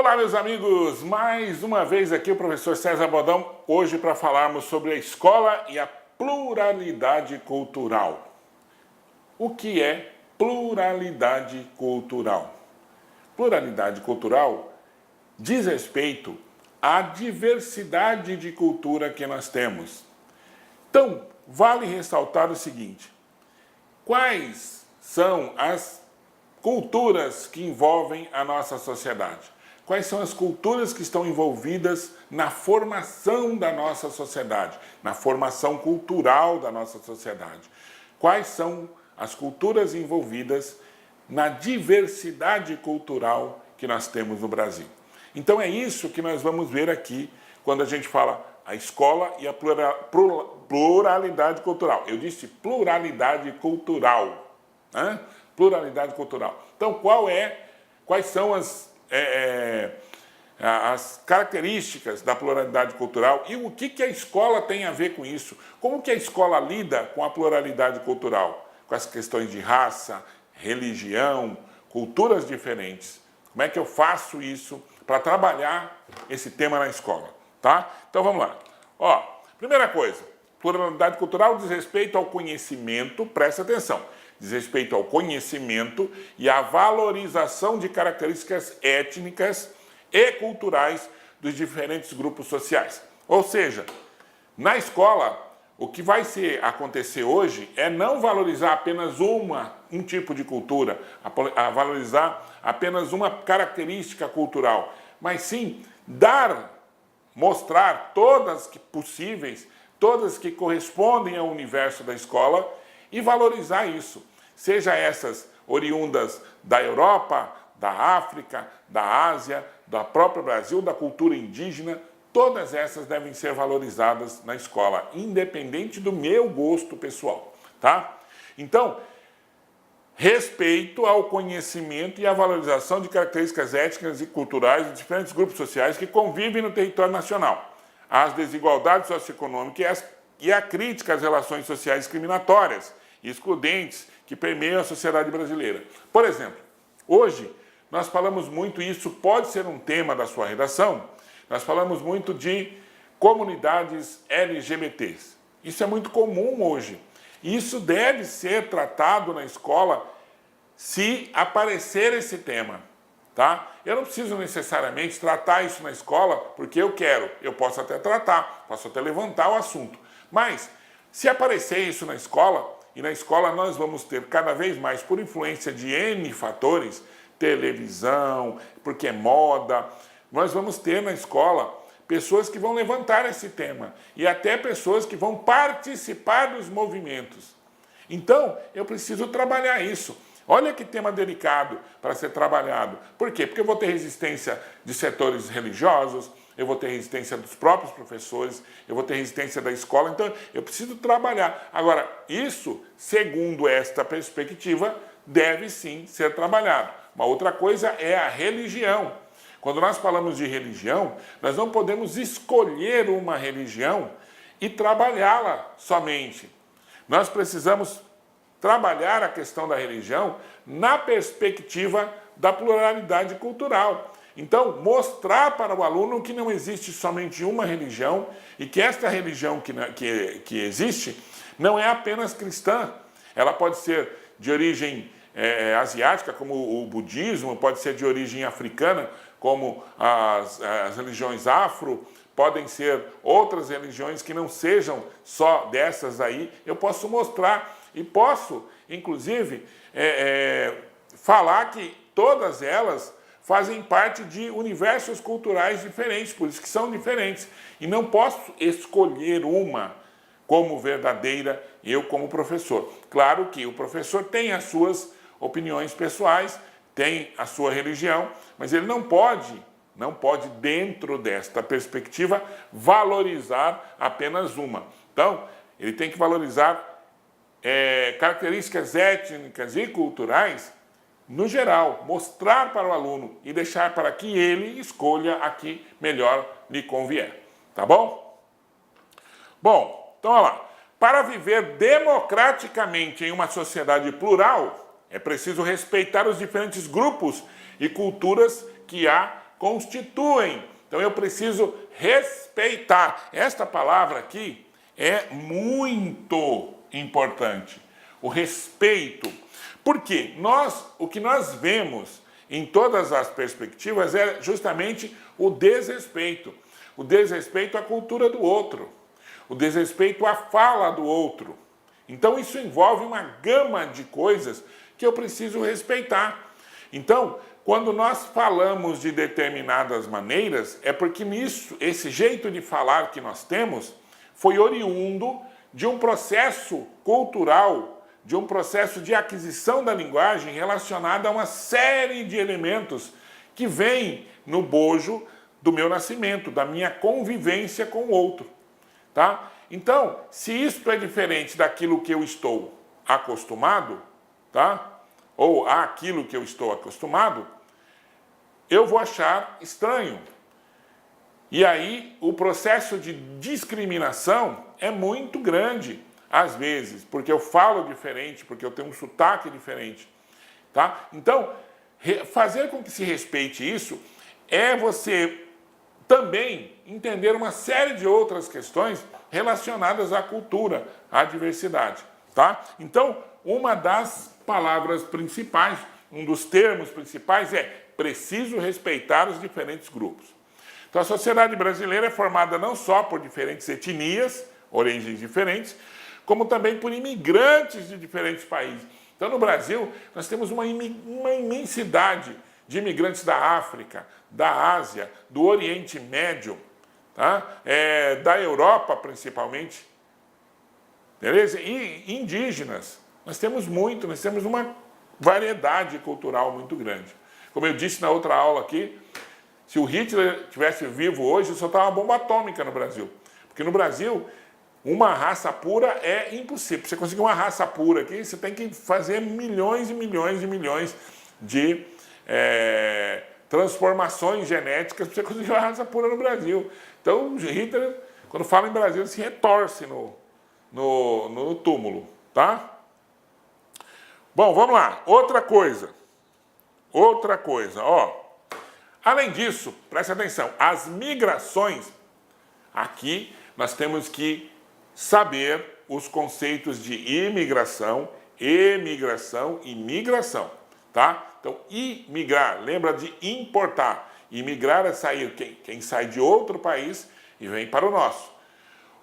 Olá, meus amigos! Mais uma vez aqui o professor César Bodão, hoje para falarmos sobre a escola e a pluralidade cultural. O que é pluralidade cultural? Pluralidade cultural diz respeito à diversidade de cultura que nós temos. Então, vale ressaltar o seguinte: quais são as culturas que envolvem a nossa sociedade? Quais são as culturas que estão envolvidas na formação da nossa sociedade, na formação cultural da nossa sociedade? Quais são as culturas envolvidas na diversidade cultural que nós temos no Brasil? Então é isso que nós vamos ver aqui quando a gente fala a escola e a pluralidade cultural. Eu disse pluralidade cultural, né? Pluralidade cultural. Então quais são as características da pluralidade cultural e o que a escola tem a ver com isso? Como que a escola lida com a pluralidade cultural? Com as questões de raça, religião, culturas diferentes. Como é que eu faço isso para trabalhar esse tema na escola? Tá? Então vamos lá. Primeira coisa, pluralidade cultural diz respeito ao conhecimento, presta atenção, diz respeito ao conhecimento e à valorização de características étnicas e culturais dos diferentes grupos sociais. Ou seja, na escola, o que vai acontecer hoje é não valorizar apenas um tipo de cultura, a valorizar apenas uma característica cultural, mas sim mostrar todas que possíveis, todas que correspondem ao universo da escola e valorizar isso. Seja essas oriundas da Europa, da África, da Ásia, do próprio Brasil, da cultura indígena, todas essas devem ser valorizadas na escola, independente do meu gosto pessoal, tá? Então, respeito ao conhecimento e à valorização de características étnicas e culturais de diferentes grupos sociais que convivem no território nacional, as desigualdades socioeconômicas e a crítica às relações sociais discriminatórias e excludentes que permeiam a sociedade brasileira. Por exemplo, hoje nós falamos muito, e isso pode ser um tema da sua redação, nós falamos muito de comunidades LGBTs. Isso é muito comum hoje. Isso deve ser tratado na escola se aparecer esse tema, tá? Eu não preciso necessariamente tratar isso na escola porque eu quero. Eu posso até tratar, posso até levantar o assunto. Mas, se aparecer isso na escola, e na escola nós vamos ter cada vez mais, por influência de N fatores, televisão, porque é moda, nós vamos ter na escola pessoas que vão levantar esse tema e até pessoas que vão participar dos movimentos. Então, eu preciso trabalhar isso. Olha que tema delicado para ser trabalhado. Por quê? Porque eu vou ter resistência de setores religiosos, eu vou ter resistência dos próprios professores, eu vou ter resistência da escola, então eu preciso trabalhar. Agora, isso, segundo esta perspectiva, deve sim ser trabalhado. Uma outra coisa é a religião. Quando nós falamos de religião, nós não podemos escolher uma religião e trabalhá-la somente. Nós precisamos trabalhar a questão da religião na perspectiva da pluralidade cultural. Então, mostrar para o aluno que não existe somente uma religião e que esta religião que existe não é apenas cristã. Ela pode ser de origem asiática, como o budismo, pode ser de origem africana, como as religiões afro, podem ser outras religiões que não sejam só dessas aí. Eu posso mostrar e posso, inclusive, falar que todas elas fazem parte de universos culturais diferentes, por isso que são diferentes. E não posso escolher uma como verdadeira, eu como professor. Claro que o professor tem as suas opiniões pessoais, tem a sua religião, mas ele não pode, dentro desta perspectiva, valorizar apenas uma. Então, ele tem que valorizar características étnicas e culturais no geral, mostrar para o aluno e deixar para que ele escolha a que melhor lhe convier. Tá bom? Bom, então olha lá. Para viver democraticamente em uma sociedade plural, é preciso respeitar os diferentes grupos e culturas que há constituem. Então eu preciso respeitar. Esta palavra aqui é muito importante. O respeito. Porque o que nós vemos em todas as perspectivas é justamente o desrespeito. O desrespeito à cultura do outro. O desrespeito à fala do outro. Então isso envolve uma gama de coisas que eu preciso respeitar. Então, quando nós falamos de determinadas maneiras, é porque esse jeito de falar que nós temos foi oriundo de um processo cultural, de um processo de aquisição da linguagem relacionado a uma série de elementos que vêm no bojo do meu nascimento, da minha convivência com o outro. Tá? Então, se isto é diferente daquilo que eu estou acostumado, tá? Ou àquilo que eu estou acostumado, eu vou achar estranho. E aí o processo de discriminação é muito grande, às vezes, porque eu falo diferente, porque eu tenho um sotaque diferente. Tá? Então, fazer com que se respeite isso é você também entender uma série de outras questões relacionadas à cultura, à diversidade. Tá? Então, uma das palavras principais, um dos termos principais é preciso respeitar os diferentes grupos. Então, a sociedade brasileira é formada não só por diferentes etnias, origens diferentes, como também por imigrantes de diferentes países. Então, no Brasil, nós temos uma imensidade de imigrantes da África, da Ásia, do Oriente Médio, tá? Da Europa, principalmente, beleza? E indígenas. Nós temos uma variedade cultural muito grande. Como eu disse na outra aula aqui, se o Hitler estivesse vivo hoje, só estava uma bomba atômica no Brasil. Porque no Brasil, uma raça pura é impossível. Para você conseguir uma raça pura aqui, você tem que fazer milhões e milhões e milhões de transformações genéticas para você conseguir uma raça pura no Brasil. Então, o Hitler, quando fala em Brasil, ele se retorce no túmulo, tá? Bom, vamos lá. Outra coisa, ó. Além disso, preste atenção, as migrações, aqui nós temos que saber os conceitos de imigração, emigração e migração, tá? Então, imigrar, lembra de importar. Imigrar é sair, quem sai de outro país e vem para o nosso.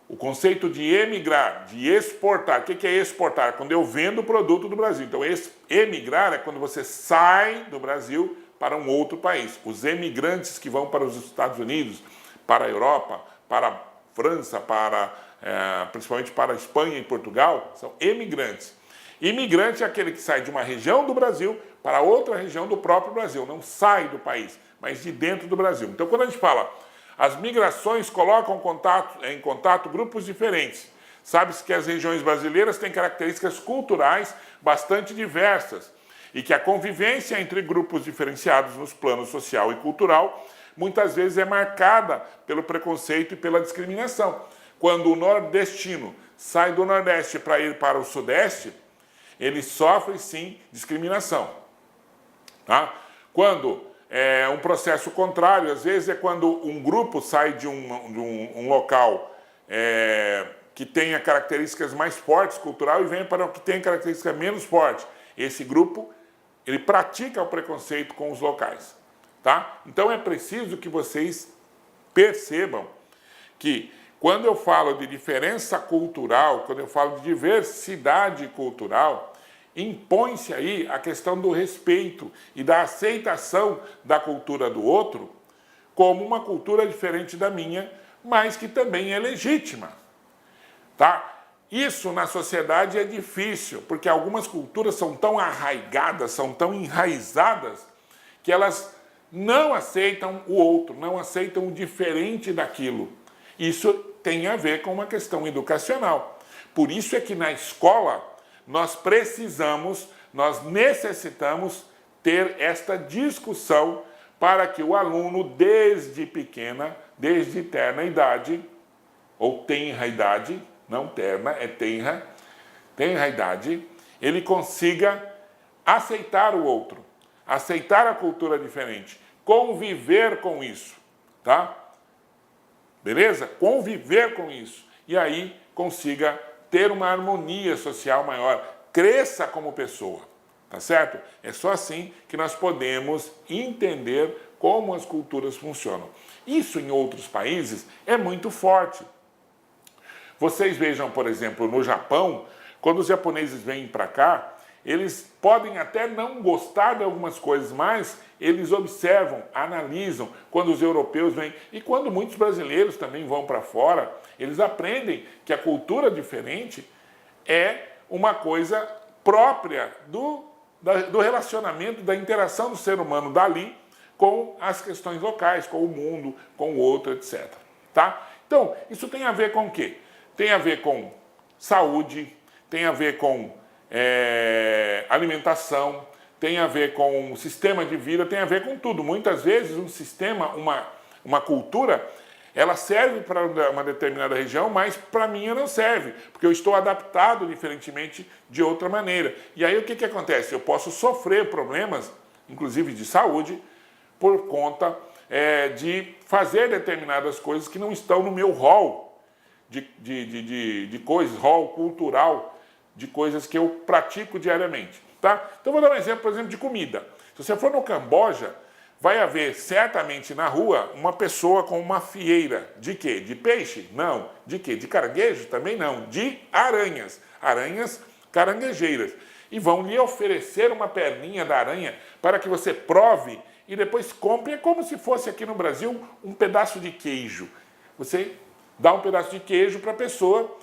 O conceito de emigrar, de exportar, o que é exportar? Quando eu vendo o produto do Brasil. Então, emigrar é quando você sai do Brasil para um outro país. Os emigrantes que vão para os Estados Unidos, para a Europa, para a França, principalmente para a Espanha e Portugal, são emigrantes. Imigrante é aquele que sai de uma região do Brasil para outra região do próprio Brasil. Não sai do país, mas de dentro do Brasil. Então, quando a gente fala, as migrações colocam em contato grupos diferentes. Sabe-se que as regiões brasileiras têm características culturais bastante diversas e que a convivência entre grupos diferenciados nos planos social e cultural muitas vezes é marcada pelo preconceito e pela discriminação. Quando o nordestino sai do Nordeste para ir para o Sudeste, ele sofre, sim, discriminação. Tá? Quando um processo contrário, às vezes, é quando um grupo sai de um local que tenha características mais fortes cultural e vem para o que tem característica menos forte. Esse grupo, ele pratica o preconceito com os locais. Tá? Então, é preciso que vocês percebam que quando eu falo de diferença cultural, quando eu falo de diversidade cultural, impõe-se aí a questão do respeito e da aceitação da cultura do outro como uma cultura diferente da minha, mas que também é legítima. Tá? Isso na sociedade é difícil, porque algumas culturas são tão arraigadas, são tão enraizadas, que elas não aceitam o outro, não aceitam o diferente daquilo. Isso tem a ver com uma questão educacional. Por isso é que na escola nós necessitamos ter esta discussão para que o aluno, desde terna idade, ou tenra idade, não terna, é tenra idade, ele consiga aceitar o outro, aceitar a cultura diferente, conviver com isso, tá? Beleza? Conviver com isso. E aí consiga ter uma harmonia social maior, cresça como pessoa, tá certo? É só assim que nós podemos entender como as culturas funcionam. Isso em outros países é muito forte. Vocês vejam, por exemplo, no Japão, quando os japoneses vêm para cá, eles podem até não gostar de algumas coisas, mas eles observam, analisam quando os europeus vêm. E quando muitos brasileiros também vão para fora, eles aprendem que a cultura diferente é uma coisa própria do relacionamento, da interação do ser humano dali com as questões locais, com o mundo, com o outro, etc. Tá? Então, isso tem a ver com o quê? Tem a ver com saúde, tem a ver com alimentação, tem a ver com sistema de vida, tem a ver com tudo. Muitas vezes um sistema, uma cultura, ela serve para uma determinada região, mas para a minha não serve, porque eu estou adaptado diferentemente de outra maneira. E aí o que acontece? Eu posso sofrer problemas, inclusive de saúde, por conta de fazer determinadas coisas que não estão no meu rol de coisas, rol cultural, de coisas que eu pratico diariamente, tá? Então vou dar um exemplo, por exemplo, de comida. Se você for no Camboja, vai haver certamente na rua uma pessoa com uma fieira. De quê? De peixe? Não. De quê? De caranguejo? Também não. De aranhas. Aranhas caranguejeiras. E vão lhe oferecer uma perninha da aranha para que você prove e depois compre. É como se fosse aqui no Brasil um pedaço de queijo. Você dá um pedaço de queijo para a pessoa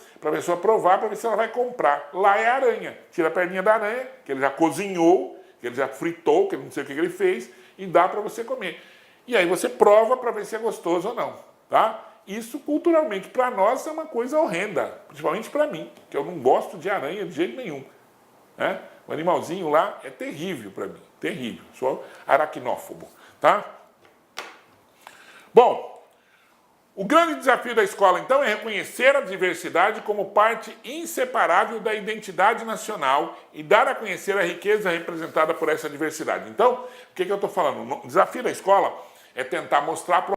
provar, para ver se ela vai comprar. Lá é aranha. Tira a perninha da aranha, que ele já cozinhou, que ele já fritou, que ele não sei o que ele fez, e dá para você comer. E aí você prova para ver se é gostoso ou não. Tá? Isso, culturalmente, para nós é uma coisa horrenda. Principalmente para mim, que eu não gosto de aranha de jeito nenhum. Né? O animalzinho lá é terrível para mim. Terrível. Sou aracnófobo. Tá? Bom, o grande desafio da escola, então, é reconhecer a diversidade como parte inseparável da identidade nacional e dar a conhecer a riqueza representada por essa diversidade. Então, o que eu estou falando? O desafio da escola é tentar mostrar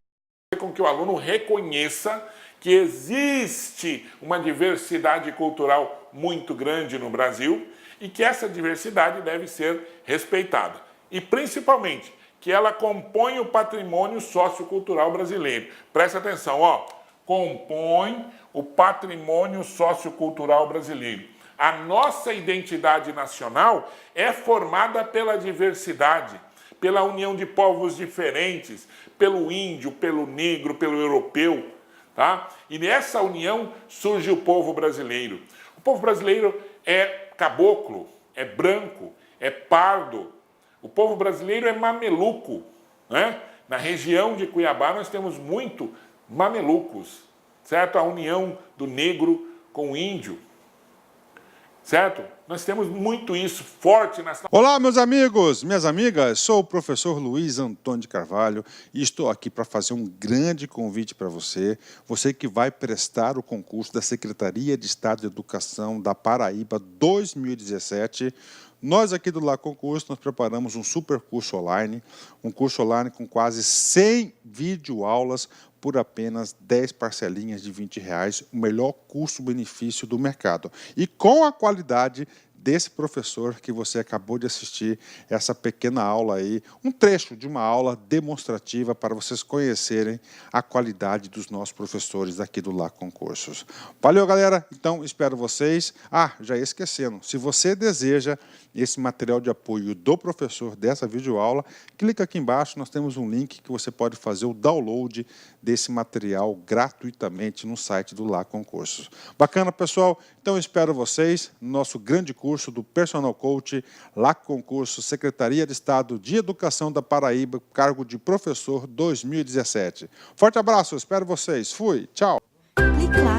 com que o aluno reconheça que existe uma diversidade cultural muito grande no Brasil e que essa diversidade deve ser respeitada. E, principalmente, que ela compõe o patrimônio sociocultural brasileiro. Presta atenção, ó, compõe o patrimônio sociocultural brasileiro. A nossa identidade nacional é formada pela diversidade, pela união de povos diferentes, pelo índio, pelo negro, pelo europeu, tá? E nessa união surge o povo brasileiro. O povo brasileiro é caboclo, é branco, é pardo. O povo brasileiro é mameluco, né? Na região de Cuiabá nós temos muito mamelucos, certo? A união do negro com o índio, certo? Nós temos muito isso forte nas... Olá, meus amigos, minhas amigas, sou o professor Luiz Antônio de Carvalho e estou aqui para fazer um grande convite para você, você que vai prestar o concurso da Secretaria de Estado de Educação da Paraíba 2017. Nós aqui do Lá Concurso, nós preparamos um super curso online, um curso online com quase 100 videoaulas por apenas 10 parcelinhas de R$20, o melhor custo-benefício do mercado. E com a qualidade desse professor que você acabou de assistir, essa pequena aula aí, um trecho de uma aula demonstrativa para vocês conhecerem a qualidade dos nossos professores aqui do Lá Concursos. Valeu, galera! Então, espero vocês. Ah, já ia esquecendo, se você deseja esse material de apoio do professor dessa videoaula, clica aqui embaixo, nós temos um link que você pode fazer o download desse material gratuitamente no site do Lá Concursos. Bacana, pessoal? Então, espero vocês no nosso grande curso do Personal Coach, Lá Concurso, Secretaria de Estado de Educação da Paraíba, cargo de professor 2017. Forte abraço, espero vocês. Fui, tchau! Clique lá.